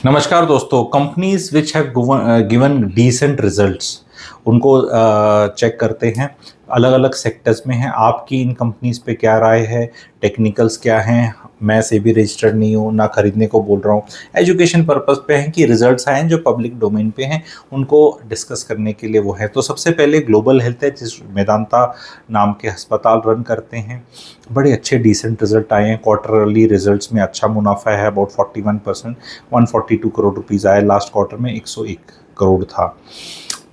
नमस्कार दोस्तों। Companies which have given decent results उनको चेक करते हैं। अलग अलग सेक्टर्स में हैं। आपकी इन कंपनीज पे क्या राय है? टेक्निकल्स क्या हैं? मैं से भी रजिस्टर्ड नहीं हूँ, ना खरीदने को बोल रहा हूँ। एजुकेशन पर्पस पे हैं कि रिजल्ट्स आए हैं जो पब्लिक डोमेन पे हैं, उनको डिस्कस करने के लिए वो है। तो सबसे पहले ग्लोबल हेल्थ है, जिस मेदांता नाम के अस्पताल रन करते हैं। बड़े अच्छे डिसेंट रिजल्ट आए हैं। क्वार्टरली रिजल्ट्स में अच्छा मुनाफा है, अबाउट 41%। 142 करोड़ रुपीज़ आए। लास्ट क्वार्टर में 101 करोड़ था।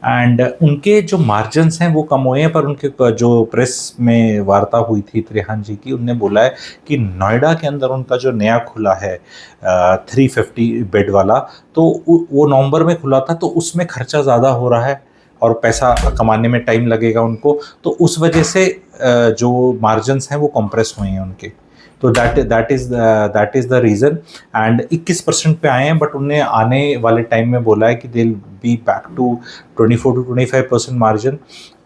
एंड उनके जो मार्जिन्स हैं वो कम हुए हैं, पर उनके जो प्रेस में वार्ता हुई थी त्रेहान जी की, उनने बोला है कि नोएडा के अंदर उनका जो नया खुला है 350 बेड वाला, तो वो नवंबर में खुला था, तो उसमें खर्चा ज़्यादा हो रहा है और पैसा कमाने में टाइम लगेगा उनको, तो उस वजह से जो मार्जिन्स हैं वो कंप्रेस हुए हैं उनके। तो that is the reason. And 21% पे आए हैं, बट उन्हें आने वाले टाइम में बोला है कि they will be back to 24 to 25% margin.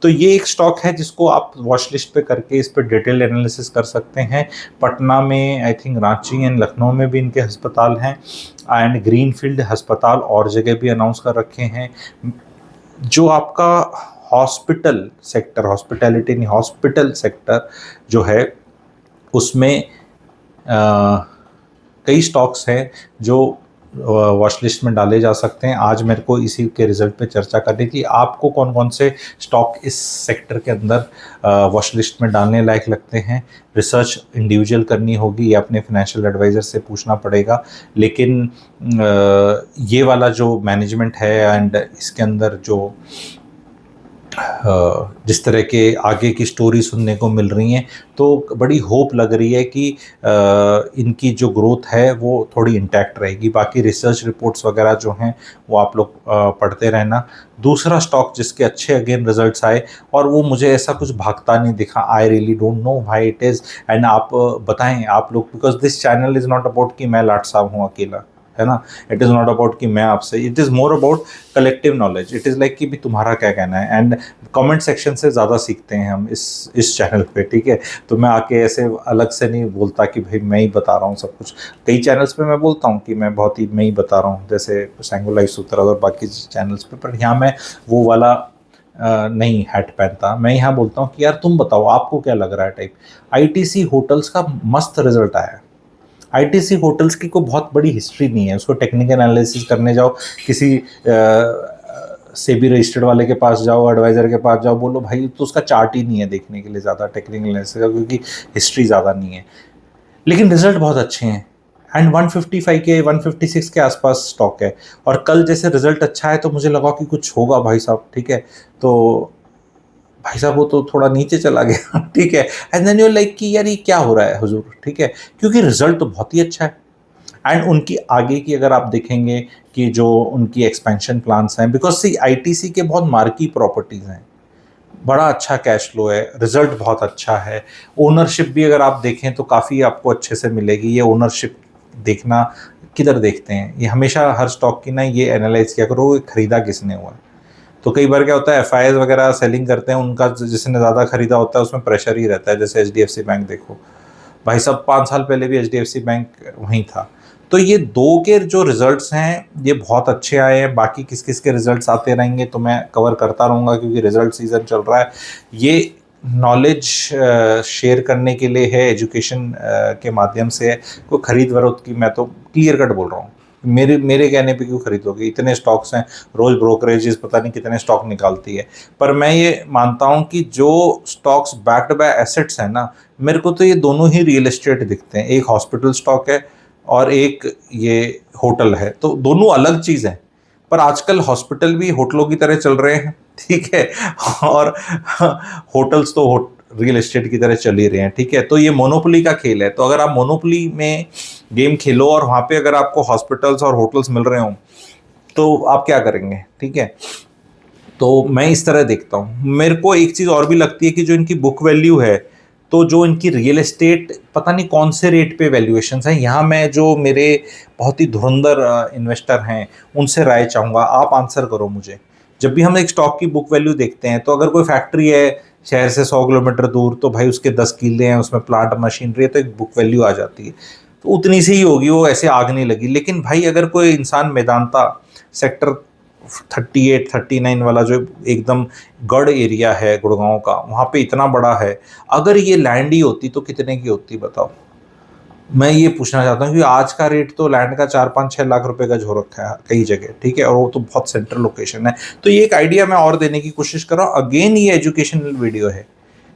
तो ये एक स्टॉक है जिसको आप वॉच लिस्ट पे करके इस पर डिटेल एनालिसिस कर सकते हैं। पटना में, I think Ranchi and Lucknow में भी इनके अस्पताल हैं, एंड ग्रीनफील्ड अस्पताल और जगह भी अनाउंस कर रखे हैं। जो आपका हॉस्पिटल सेक्टर, हॉस्पिटैलिटी नहीं, हॉस्पिटल सेक्टर जो है, उसमें कई स्टॉक्स हैं जो वॉच लिस्ट में डाले जा सकते हैं। आज मेरे को इसी के रिजल्ट पे चर्चा करनी थी। आपको कौन कौन से स्टॉक इस सेक्टर के अंदर वॉच लिस्ट में डालने लायक लगते हैं? रिसर्च इंडिविजुअल करनी होगी या अपने फाइनेंशियल एडवाइज़र से पूछना पड़ेगा। लेकिन ये वाला जो मैनेजमेंट है एंड इसके अंदर जो जिस तरह के आगे की स्टोरी सुनने को मिल रही हैं, तो बड़ी होप लग रही है कि इनकी जो ग्रोथ है वो थोड़ी इंटैक्ट रहेगी। बाकी रिसर्च रिपोर्ट्स वगैरह जो हैं वो आप लोग पढ़ते रहना। दूसरा स्टॉक जिसके अच्छे अगेन रिजल्ट्स आए और वो मुझे ऐसा कुछ भागता नहीं दिखा, I really don't know why it is. And आप बताएं आप लोग, because this channel is not about कि मैं लाट साहब हूँ अकेला, है ना। इट इज़ नॉट अबाउट कि मैं आपसे, it is more about collective knowledge. It is like कि भी तुम्हारा क्या कहना है। एंड कमेंट सेक्शन से ज़्यादा सीखते हैं हम इस चैनल पे, ठीक है। तो मैं आके ऐसे अलग से नहीं बोलता कि भाई मैं ही बता रहा हूँ सब कुछ। कई चैनल्स पे मैं बोलता हूँ कि मैं बहुत ही मैं ही बता रहा हूँ, जैसे सैंगोलाइज सूत्र और बाकी चैनल्स पे, पर यहाँ मैं वो वाला नहीं हैट पहनता। मैं यहाँ बोलता हूँ कि यार तुम बताओ आपको क्या लग रहा है टाइप। आईटीसी होटल्स का मस्त रिजल्ट आया है। आईटीसी होटल्स की कोई बहुत बड़ी हिस्ट्री नहीं है, उसको टेक्निकल एनालिसिस करने जाओ, किसी सेबी रजिस्टर्ड वाले के पास जाओ, एडवाइज़र के पास जाओ, बोलो भाई, तो उसका चार्ट ही नहीं है देखने के लिए ज़्यादा टेक्निकल एनालिसिस का, क्योंकि हिस्ट्री ज़्यादा नहीं है। लेकिन रिजल्ट बहुत अच्छे हैं। एंड 155 के 156 के आसपास स्टॉक है। और कल जैसे रिजल्ट अच्छा है तो मुझे लगा कि कुछ होगा भाई साहब, ठीक है। तो भाई साहब वो तो थोड़ा नीचे चला गया ठीक है। एंड देन यू लाइक कि यार ये क्या हो रहा है हुजूर, ठीक है, क्योंकि रिजल्ट तो बहुत ही अच्छा है। एंड उनकी आगे की अगर आप देखेंगे कि जो उनकी एक्सपेंशन प्लान्स हैं, बिकॉज सी आईटीसी के बहुत मार्की प्रॉपर्टीज़ हैं, बड़ा अच्छा कैश फ्लो है, रिजल्ट बहुत अच्छा है। ओनरशिप भी अगर आप देखें तो काफ़ी आपको अच्छे से मिलेगी। ये ओनरशिप देखना, किधर देखते हैं ये हमेशा हर स्टॉक की ना, ये एनालाइज किया करो खरीदा किसने हुआ है। तो कई बार क्या होता है, एफआईआई वगैरह सेलिंग करते हैं, उनका जिसने ज़्यादा खरीदा होता है उसमें प्रेशर ही रहता है। जैसे एचडीएफसी बैंक देखो भाई साहब, 5 साल पहले भी एचडीएफसी बैंक वहीं था। तो ये दो के जो रिजल्ट्स हैं ये बहुत अच्छे आए हैं। बाकी किस किस के रिजल्ट्स आते रहेंगे तो मैं कवर करता रहूँगा, क्योंकि रिजल्ट सीजन चल रहा है। ये नॉलेज शेयर करने के लिए है, एजुकेशन के माध्यम से है। कोई खरीद वरोध की, मैं तो क्लियर कट बोल रहा हूँ, मेरे कहने पे क्यों खरीदोगे? इतने स्टॉक्स हैं, रोज ब्रोकरेजेस पता नहीं कितने स्टॉक निकालती है। पर मैं ये मानता हूँ कि जो स्टॉक्स बैक्ड बाय एसेट्स हैं ना, मेरे को तो ये दोनों ही रियल एस्टेट दिखते हैं। एक हॉस्पिटल स्टॉक है और एक ये होटल है, तो दोनों अलग चीज़ हैं। पर आजकल हॉस्पिटल भी होटलों की तरह चल रहे हैं, ठीक है, और होटल्स तो रियल एस्टेट की तरह चल ही रहे हैं, ठीक है। तो ये मोनोपोली का खेल है। तो अगर आप मोनोपोली में गेम खेलो और वहाँ पे अगर आपको हॉस्पिटल्स और होटल्स मिल रहे हों तो आप क्या करेंगे, ठीक है। तो मैं इस तरह देखता हूँ। मेरे को एक चीज़ और भी लगती है कि जो इनकी बुक वैल्यू है, तो जो इनकी रियल एस्टेट पता नहीं कौन से रेट पे वैल्यूएशंस हैं। यहाँ मैं जो मेरे बहुत ही धुरंधर इन्वेस्टर हैं उनसे राय चाहूँगा, आप आंसर करो मुझे। जब भी हम एक स्टॉक की बुक वैल्यू देखते हैं, तो अगर कोई फैक्ट्री है शहर से 100 किलोमीटर दूर, तो भाई उसके 10 किले हैं, उसमें प्लांट मशीनरी है, तो एक बुक वैल्यू आ जाती है। तो उतनी सी ही होगी, वो ऐसे आग नहीं लगी। लेकिन भाई अगर कोई इंसान मेदांता सेक्टर 38 39 वाला जो एकदम गढ़ एरिया है गुड़गांव का, वहाँ पे इतना बड़ा है, अगर ये लैंड ही होती तो कितने की होती बताओ। मैं ये पूछना चाहता हूँ कि आज का रेट तो लैंड का 4 5 6 लाख रुपए का हो रखा है कई जगह, ठीक है, और वो तो बहुत सेंट्रल लोकेशन है। तो ये एक आइडिया मैं और देने की कोशिश कर रहा हूँ। अगेन ये एजुकेशनल वीडियो है,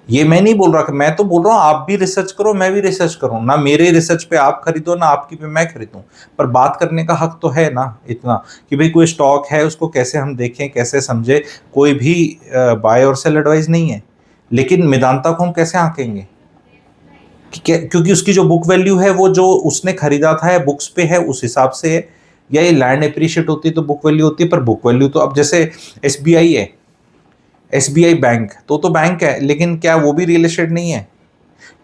ये मैं नहीं बोल रहा कि, मैं तो बोल रहा हूँ आप भी रिसर्च करो, मैं भी रिसर्च करूँ ना, मेरे रिसर्च पे आप खरीदो ना आपकी पे मैं खरीदूँ, पर बात करने का हक तो है ना इतना कि भाई कोई स्टॉक है उसको कैसे हम देखें, कैसे समझे। कोई भी बाय और सेल एडवाइस नहीं है, लेकिन मेदांता को हम कैसे आंकेंगे क्योंकि उसकी जो बुक वैल्यू है वो जो उसने खरीदा था है बुक्स पे है उस हिसाब से है, या ये लैंड एप्रिशिएट होती है तो बुक वैल्यू होती है। पर बुक वैल्यू तो अब जैसे एसबीआई है, एसबीआई बैंक तो बैंक है, लेकिन क्या वो भी रियल एस्टेट नहीं है?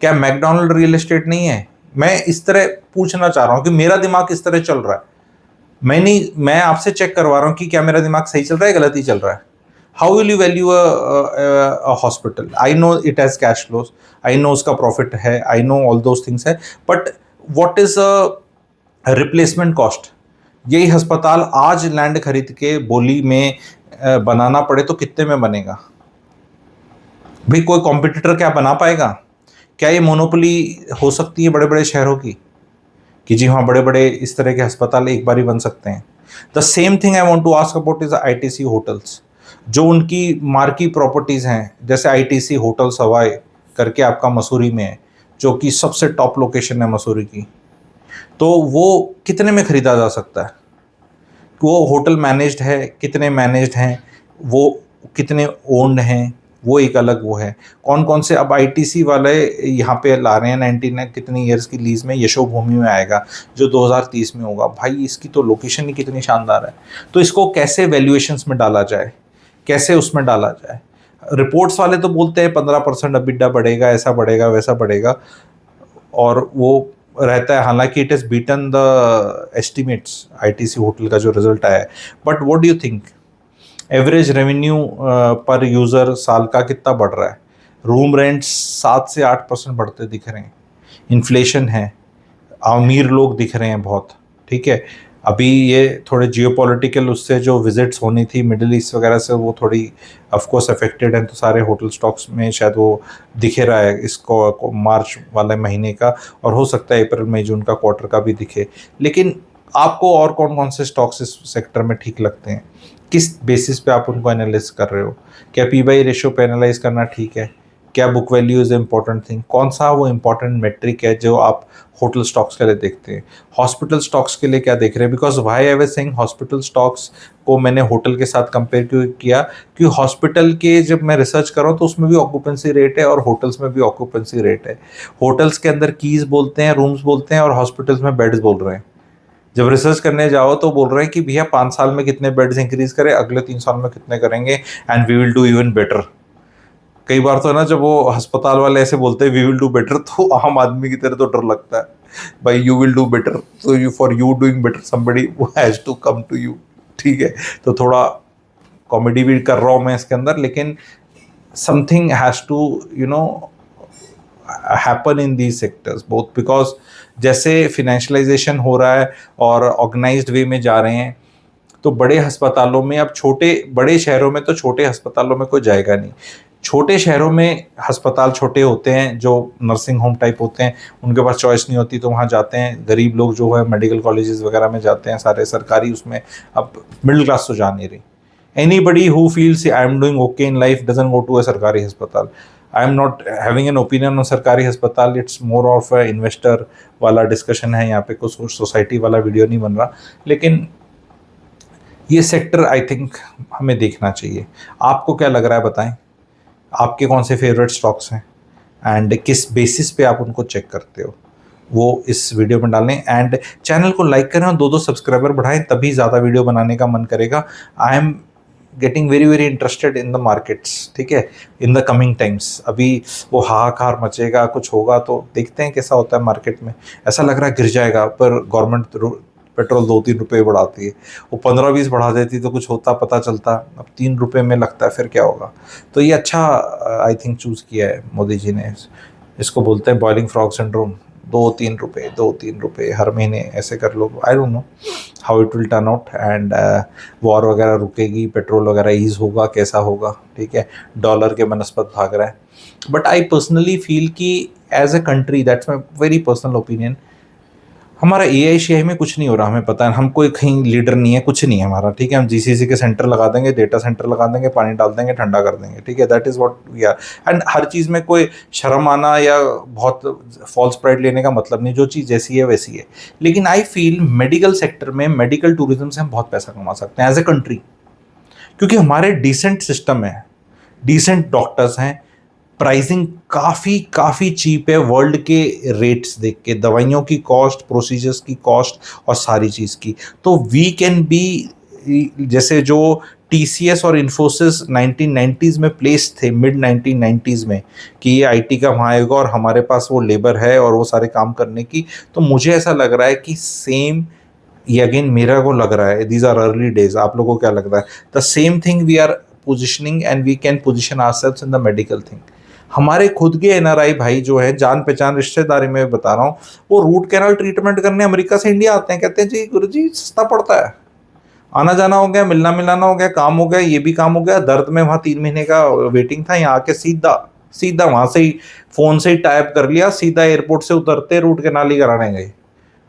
क्या मैकडोनल्ड रियल एस्टेट नहीं है? मैं इस तरह पूछना चाह रहा हूँ कि मेरा दिमाग किस तरह चल रहा है। मैं आपसे चेक करवा रहा हूँ कि क्या मेरा दिमाग सही चल रहा है, गलत ही चल रहा है। How will you value a hospital? I know it has cash flows, I know उसका प्रॉफिट है, I know all those things है, but what is replacement cost? यही अस्पताल आज लैंड खरीद के बोली में बनाना पड़े तो कितने में बनेगा भाई? कोई कॉम्पिटिटर क्या बना पाएगा? क्या ये मोनोपोली हो सकती है बड़े बड़े शहरों की कि जी हाँ बड़े बड़े इस तरह के अस्पताल एक बार ही बन सकते हैं? The same thing I want to ask about is ITC hotels, जो उनकी मार्की प्रॉपर्टीज हैं, जैसे आईटीसी होटल सवाई करके आपका मसूरी में है, जो कि सबसे टॉप लोकेशन है मसूरी की, तो वो कितने में खरीदा जा सकता है? वो होटल मैनेज्ड है, कितने मैनेज्ड हैं, वो कितने ओन्ड हैं, वो एक अलग वो है। कौन कौन से अब आईटीसी वाले यहाँ पे ला रहे हैं 99 कितनी ईयर्स की लीज में, यशोभूमि में आएगा जो 2030 में होगा। भाई इसकी तो लोकेशन ही कितनी शानदार है। तो इसको कैसे वैल्यूएशंस में डाला जाए, कैसे उसमें डाला जाए? रिपोर्ट्स वाले तो बोलते हैं 15% अबिड्डा बढ़ेगा, ऐसा बढ़ेगा वैसा बढ़ेगा, और वो रहता है। हालांकि it is beaten the estimates, ITC hotel का जो रिजल्ट आया है। But what do you think, average revenue पर यूज़र साल का कितना बढ़ रहा है? रूम रेंट्स 7 से 8% बढ़ते दिख रहे हैं, इन्फ्लेशन है, अमीर लोग दिख रहे हैं बहुत, ठीक है। अभी ये थोड़े जियोपॉलिटिकल उससे जो विजिट्स होनी थी मिडिल ईस्ट वगैरह से, वो थोड़ी ऑफकोर्स अफेक्टेड हैं, तो सारे होटल स्टॉक्स में शायद वो दिखे रहा है इसको मार्च वाले महीने का, और हो सकता है अप्रैल मई जून का क्वार्टर का भी दिखे। लेकिन आपको और कौन कौन से स्टॉक्स इस सेक्टर में ठीक लगते हैं? किस बेसिस पे आप उनको एनालिस कर रहे हो? क्या पी बाई रेशियो पे एनालाइज करना ठीक है? क्या book value is important thing? कौन सा वो इम्पॉर्टेंट मेट्रिक है जो आप होटल स्टॉक्स के लिए देखते हैं? हॉस्पिटल स्टॉक्स के लिए क्या देख रहे हैं? Because why I was saying hospital stocks को मैंने होटल के साथ कंपेयर क्यों किया, कि हॉस्पिटल के जब मैं रिसर्च कर रहा हूँ तो उसमें भी ऑक्यूपेंसी रेट है और होटल्स में भी ऑक्यूपेंसी रेट है। होटल्स के अंदर कीज बोलते हैं, रूम्स बोलते हैं, और हॉस्पिटल्स में बेड्स बोल रहे हैं। जब रिसर्च करने जाओ तो बोल रहे हैं कि भैया 5 साल में कितने बेड्स इंक्रीज करें, अगले 3 साल में कितने करेंगे, and we will do even better. कई बार तो है ना, जब वो अस्पताल वाले ऐसे बोलते हैं वी विल डू बेटर, तो आम आदमी की तरह तो डर लगता है भाई, यू विल डू बेटर, तो you for you doing better somebody has to come to you, ठीक है। तो थोड़ा कॉमेडी भी कर रहा हूँ मैं इसके अंदर, लेकिन something has to you know happen in these sectors both, because जैसे फिनेंशलाइजेशन हो रहा है और ऑर्गेनाइज्ड वे में जा रहे हैं, तो बड़े अस्पतालों में अब बड़े शहरों में तो छोटे अस्पतालों में कोई जाएगा नहीं। छोटे शहरों में अस्पताल छोटे होते हैं जो नर्सिंग होम टाइप होते हैं, उनके पास चॉइस नहीं होती तो वहाँ जाते हैं। गरीब लोग जो है मेडिकल कॉलेजेस वगैरह में जाते हैं, सारे सरकारी उसमें। अब मिडिल क्लास तो जा नहीं रही। Anybody who feels I am doing okay in life doesn't go to a सरकारी अस्पताल। I am not having an opinion on सरकारी अस्पताल, it's more of a investor वाला डिस्कशन है यहाँ पे, कुछ सोसाइटी वाला वीडियो नहीं बन रहा। लेकिन ये सेक्टर आई थिंक हमें देखना चाहिए। आपको क्या लग रहा है बताएं, आपके कौन से फेवरेट स्टॉक्स हैं एंड किस बेसिस पे आप उनको चेक करते हो, वो इस वीडियो में डालें। एंड चैनल को लाइक करें और 2 सब्सक्राइबर बढ़ाएं, तभी ज़्यादा वीडियो बनाने का मन करेगा। I am getting very very interested in the markets, ठीक है, इन द कमिंग टाइम्स। अभी वो हाहाकार मचेगा, कुछ होगा तो देखते हैं कैसा होता है मार्केट में। ऐसा लग रहा है गिर जाएगा, पर गवर्नमेंट पेट्रोल 2-3 रुपये बढ़ाती है, वो 15-20 बढ़ा देती तो कुछ होता पता चलता। अब 3 रुपये में लगता है फिर क्या होगा। तो ये अच्छा आई थिंक चूज़ किया है मोदी जी ने। इसको बोलते हैं बॉइलिंग फ्रॉग सिंड्रोम। ₹2-3 ₹2-3 हर महीने ऐसे कर लो। I don't know how it will turn out and war वगैरह रुकेगी, पेट्रोल वगैरह ईज़ होगा, कैसा होगा, ठीक है। डॉलर के बनस्पत भाग रहा है। बट आई पर्सनली फील कि as a country, that's my very personal opinion, हमारा एआई में कुछ नहीं हो रहा, हमें पता है। हम कोई कहीं लीडर नहीं है, कुछ नहीं है हमारा, ठीक है। हम जीसीसी के सेंटर लगा देंगे, डेटा सेंटर लगा देंगे, पानी डाल देंगे, ठंडा कर देंगे, ठीक है। That is what we are. And हर चीज़ में कोई शर्म आना या बहुत फॉल्स प्राइड लेने का मतलब नहीं, जो चीज़ जैसी है वैसी है। लेकिन आई फील मेडिकल सेक्टर में, मेडिकल टूरिज्म से हम बहुत पैसा कमा सकते हैं एज ए कंट्री, क्योंकि हमारे डिसेंट सिस्टम है, डिसेंट डॉक्टर्स हैं, प्राइसिंग काफ़ी काफ़ी चीप है वर्ल्ड के रेट्स देख के, दवाइयों की कॉस्ट, प्रोसीजर्स की कॉस्ट और सारी चीज़ की। तो वी कैन बी, जैसे जो टीसीएस और इन्फोसिस 1990s में प्लेस थे, मिड 1990s में, कि ये आईटी का वहाँ आएगा और हमारे पास वो लेबर है और वो सारे काम करने की। तो मुझे ऐसा लग रहा है कि सेम, ये अगेन मेरा को लग रहा है, दीज आर अर्ली डेज, आप लोगों को क्या लगता है? The same thing we are positioning and we can position ourselves in the medical thing. हमारे खुद के एनआरआई भाई जो है, जान पहचान रिश्तेदारी में बता रहा हूँ, वो रूट कैनाल ट्रीटमेंट करने अमेरिका से इंडिया आते हैं, कहते हैं जी गुरुजी सस्ता पड़ता है, आना जाना हो गया, मिलना मिलाना हो गया, काम हो गया, ये भी काम हो गया, दर्द में वहाँ 3 महीने का वेटिंग था, यहाँ आके सीधा सीधा वहाँ से ही फ़ोन से ही टाइप कर लिया, सीधा एयरपोर्ट से उतरते रूट कैनाल ही कराने गए,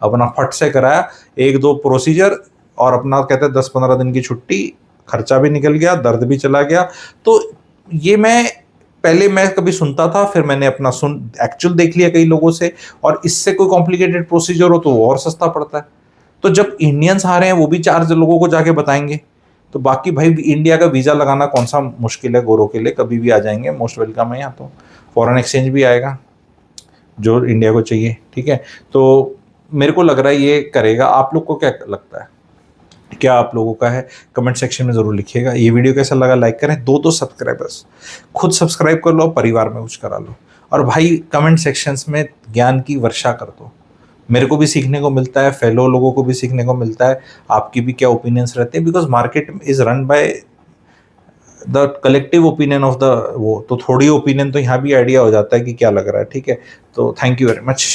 अपना फट से कराया, 1-2 प्रोसीजर और अपना कहते हैं 10-15 दिन की छुट्टी, खर्चा भी निकल गया, दर्द भी चला गया। तो ये पहले मैं कभी सुनता था, फिर मैंने अपना एक्चुअल देख लिया कई लोगों से, और इससे कोई कॉम्प्लिकेटेड प्रोसीजर हो तो वो और सस्ता पड़ता है। तो जब इंडियंस आ रहे हैं वो भी 4 लोगों को जाके बताएंगे, तो बाकी भाई इंडिया का वीज़ा लगाना कौन सा मुश्किल है गोरों के लिए, कभी भी आ जाएंगे, मोस्ट वेलकम है। यहाँ तो फॉरेन एक्सचेंज भी आएगा जो इंडिया को चाहिए, ठीक है। तो मेरे को लग रहा है ये करेगा। आप लोग को क्या लगता है, क्या आप लोगों का है? कमेंट सेक्शन में ज़रूर लिखिएगा। ये वीडियो कैसा लगा लाइक करें। 2 सब्सक्राइबर्स, खुद सब्सक्राइब कर लो, परिवार में कुछ करा लो, और भाई कमेंट सेक्शंस में ज्ञान की वर्षा कर दो। मेरे को भी सीखने को मिलता है, फेलो लोगों को भी सीखने को मिलता है, आपकी भी क्या ओपिनियंस रहते हैं, because market is run by the collective opinion of the वो। तो थोड़ी ओपिनियन तो यहाँ भी आइडिया हो जाता है कि क्या लग रहा है, ठीक है। तो थैंक यू वेरी मच।